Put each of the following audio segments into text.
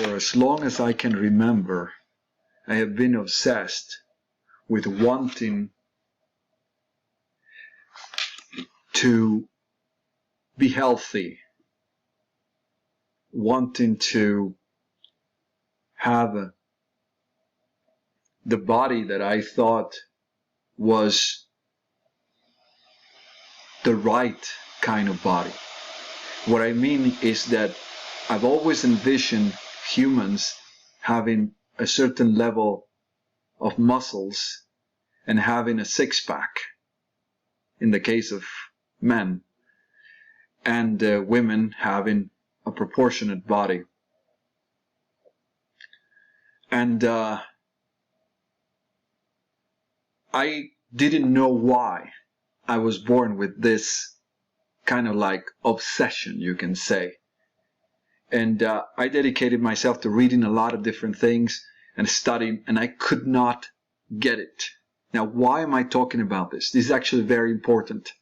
for as long as I can remember, I have been obsessed with wanting to be healthy, wanting to have the body that I thought was the right kind of body. What I mean is that I've always envisioned humans having a certain level of muscles and having a six-pack in the case of men, and women having a proportionate body. And I didn't know why I was born with this kind of like obsession, you can say. And I dedicated myself to reading a lot of different things and studying, and I could not get it. Now, why am I talking about this? This is actually very important.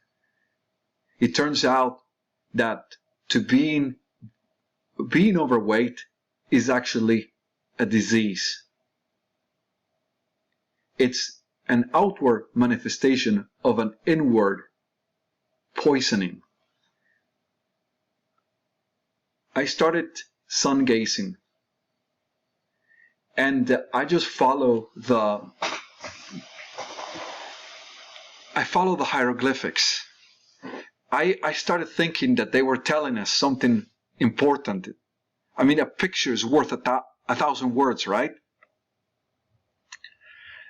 It turns out that being overweight is actually a disease. It's an outward manifestation of an inward poisoning. I started sungazing, and I just follow the hieroglyphics. I started thinking that they were telling us something important. I mean, a picture is worth a thousand words, right?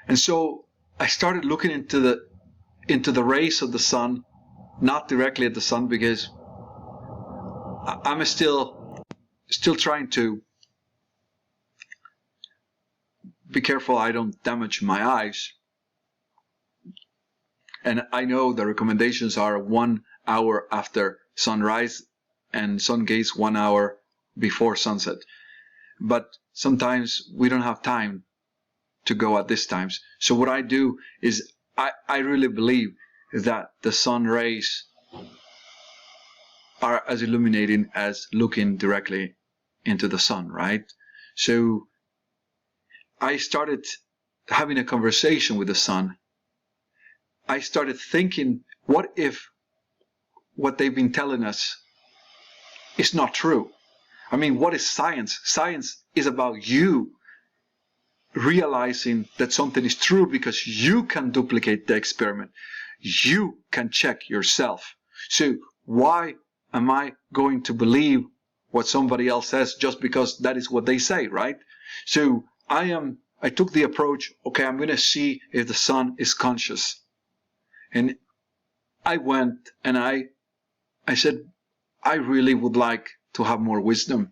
And so I started looking into the rays of the sun, not directly at the sun, because I'm still trying to be careful I don't damage my eyes. And I know the recommendations are 1 hour after sunrise and sun gaze 1 hour before sunset. But sometimes we don't have time to go at these times. So what I do is I really believe that the sun rays are as illuminating as looking directly into the sun, right? So I started having a conversation with the sun. I started thinking, what if what they've been telling us is not true? I mean, what is science? Science is about you realizing that something is true because you can duplicate the experiment. You can check yourself. So why am I going to believe what somebody else says just because that is what they say, right? So I took the approach, okay, I'm going to see if the sun is conscious. And I went and I said, I really would like to have more wisdom.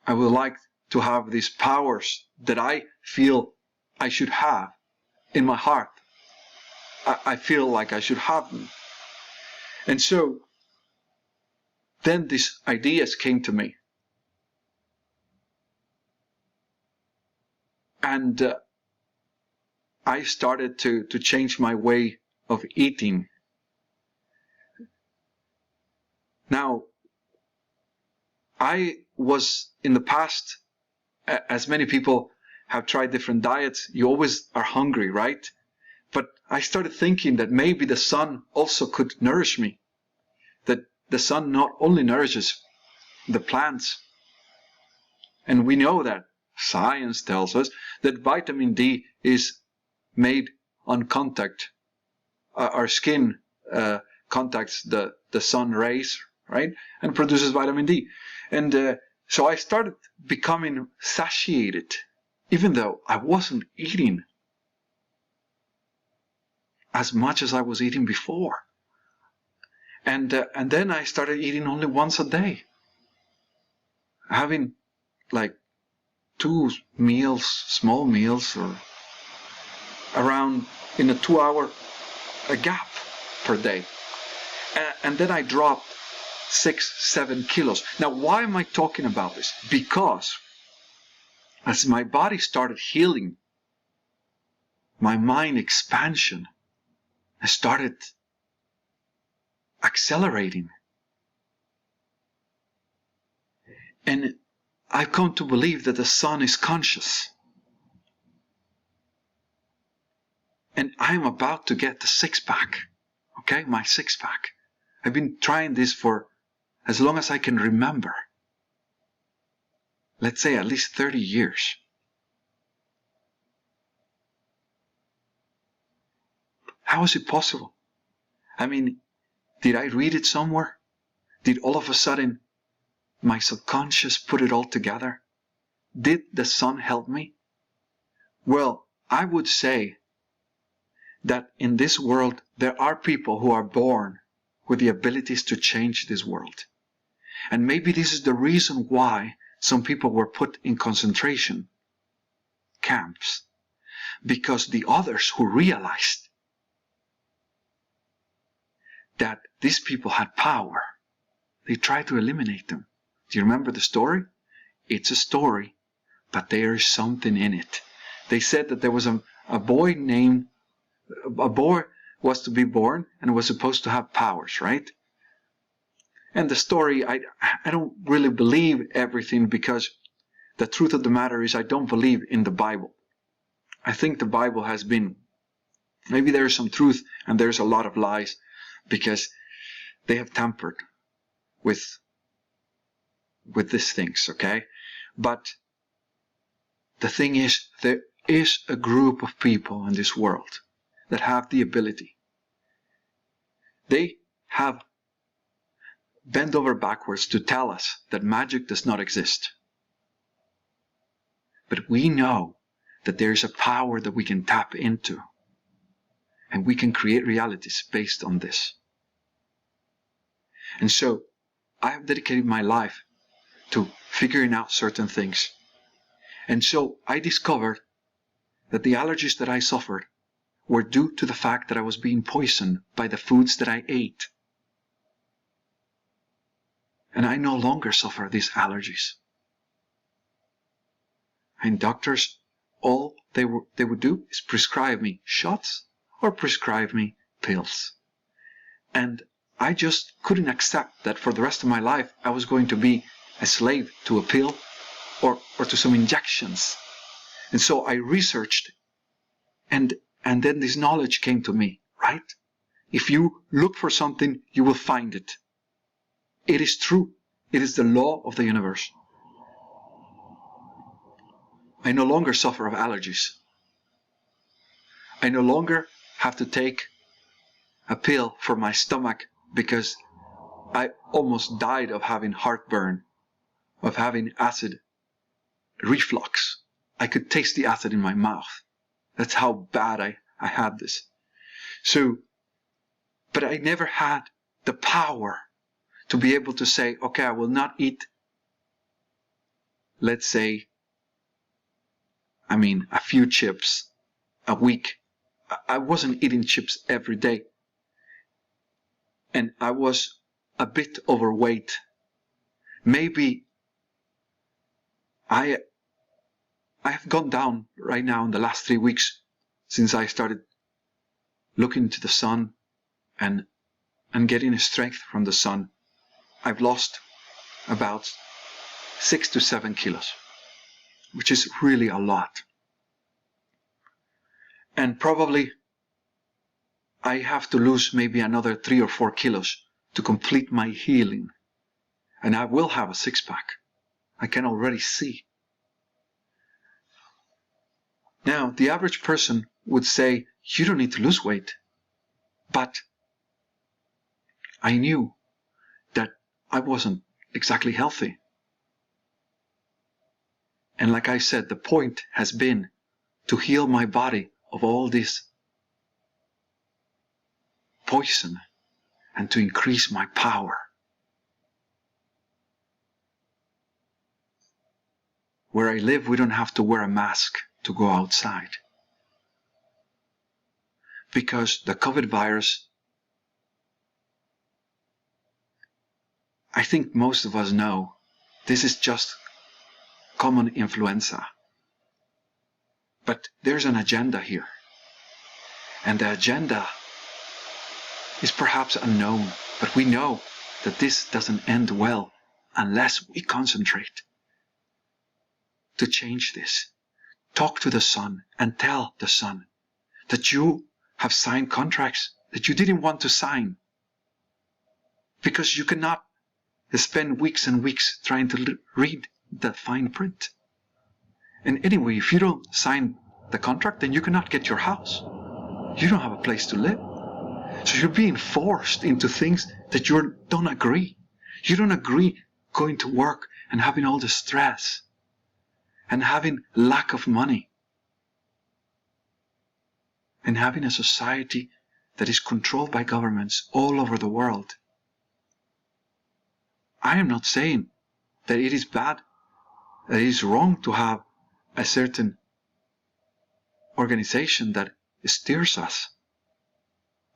I would like to have these powers that I feel I should have in my heart. I feel like I should have them. And so then these ideas came to me. And I started to change my way of eating. Now, I was in the past, as many people have tried different diets, you always are hungry, right? But I started thinking that maybe the sun also could nourish me. That the sun not only nourishes the plants, and we know that science tells us that vitamin D is made on contact. Our skin contacts the sun rays, right? And produces vitamin D. And so I started becoming satiated, even though I wasn't eating as much as I was eating before. And then I started eating only once a day, having like 2 meals, small meals, or around in a 2-hour gap per day. And then I dropped 6-7 kilos. Now, why am I talking about this? Because as my body started healing, my mind expansion started accelerating. And I've come to believe that the sun is conscious. And I'm about to get the six-pack. Okay, my six-pack. I've been trying this for as long as I can remember. Let's say at least 30 years. How is it possible? I mean, did I read it somewhere? Did all of a sudden my subconscious put it all together? Did the sun help me? Well, I would say that in this world there are people who are born with the abilities to change this world. And maybe this is the reason why some people were put in concentration camps. Because the others who realized that these people had power, they tried to eliminate them. Do you remember the story? It's a story, but there is something in it. They said that there was a boy was to be born and was supposed to have powers, right? And the story, I don't really believe everything, because the truth of the matter is I don't believe in the Bible. I think the Bible has been, maybe there is some truth and there's a lot of lies, because they have tampered with these things, okay? But the thing is, there is a group of people in this world that have the ability. They have bent over backwards to tell us that magic does not exist. But we know that there is a power that we can tap into, and we can create realities based on this. And so I have dedicated my life to figuring out certain things. And so I discovered that the allergies that I suffered were due to the fact that I was being poisoned by the foods that I ate. And I no longer suffer these allergies. And doctors, all they would do is prescribe me shots or prescribe me pills. And I just couldn't accept that for the rest of my life I was going to be a slave to a pill or to some injections. And so I researched, and then this knowledge came to me, right? If you look for something, you will find it. It is true. It is the law of the universe. I no longer suffer of allergies. I no longer have to take a pill for my stomach because I almost died of having heartburn, of having acid reflux. I could taste the acid in my mouth. That's how bad I had this. So, but I never had the power to be able to say, okay, I will not eat, let's say, a few chips a week. I wasn't eating chips every day. And I was a bit overweight. Maybe I have gone down right now in the last 3 weeks since I started looking to the sun and getting strength from the sun. I've lost about 6 to 7 kilos, which is really a lot. And probably I have to lose maybe another 3 or 4 kilos to complete my healing. And I will have a six-pack. I can already see. Now, the average person would say, you don't need to lose weight. But I knew that I wasn't exactly healthy. And like I said, the point has been to heal my body of all this poison and to increase my power. Where I live, we don't have to wear a mask to go outside. Because the COVID virus, I think most of us know, this is just common influenza. But there's an agenda here. And the agenda is perhaps unknown, but we know that this doesn't end well unless we concentrate. to change this. Talk to the sun and tell the sun that you have signed contracts that you didn't want to sign. Because you cannot spend weeks and weeks trying to read the fine print. And anyway, if you don't sign the contract, then you cannot get your house. You don't have a place to live. So you're being forced into things that you don't agree. You don't agree going to work and having all the stress and having lack of money and having a society that is controlled by governments all over the world. I am not saying that it is bad, that it is wrong to have a certain organization that steers us.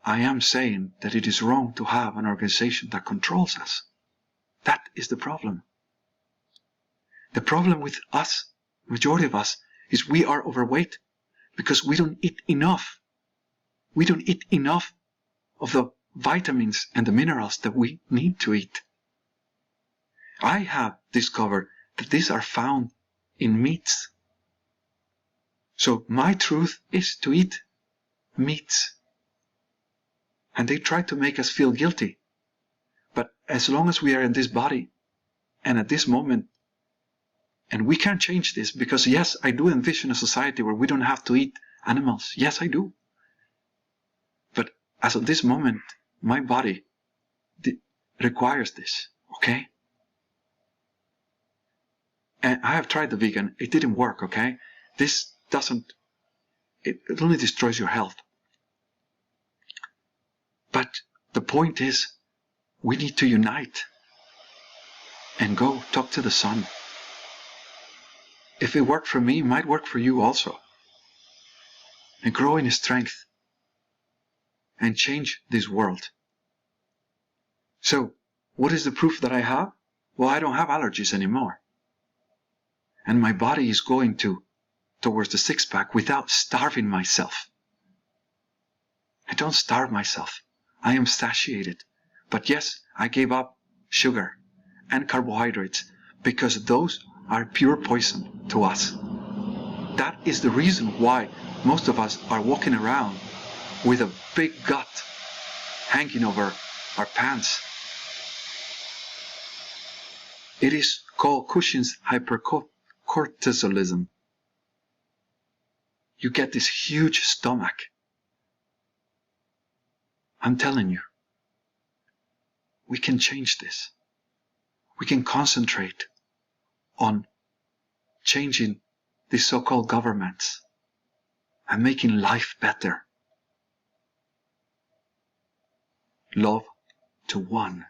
I am saying that it is wrong to have an organization that controls us. That is the problem. The problem with us, majority of us, is we are overweight because we don't eat enough. We don't eat enough of the vitamins and the minerals that we need to eat. I have discovered that these are found in meats. So my truth is to eat meats. And they try to make us feel guilty. But as long as we are in this body, and at this moment, and we can't change this, because yes, I do envision a society where we don't have to eat animals. Yes, I do. But as of this moment, my body requires this, okay? And I have tried the vegan. It didn't work, okay? This doesn't, it only destroys your health. But the point is, we need to unite and go talk to the sun. If it worked for me, it might work for you also. And grow in strength and change this world. So, what is the proof that I have? Well, I don't have allergies anymore. And my body is going towards the six-pack without starving myself. I don't starve myself. I am satiated. But yes, I gave up sugar and carbohydrates because those are pure poison to us. That is the reason why most of us are walking around with a big gut hanging over our pants. It is called Cushing's hypercortisolism. You get this huge stomach. I'm telling you, we can change this. We can concentrate on changing these so-called governments and making life better. Love to one.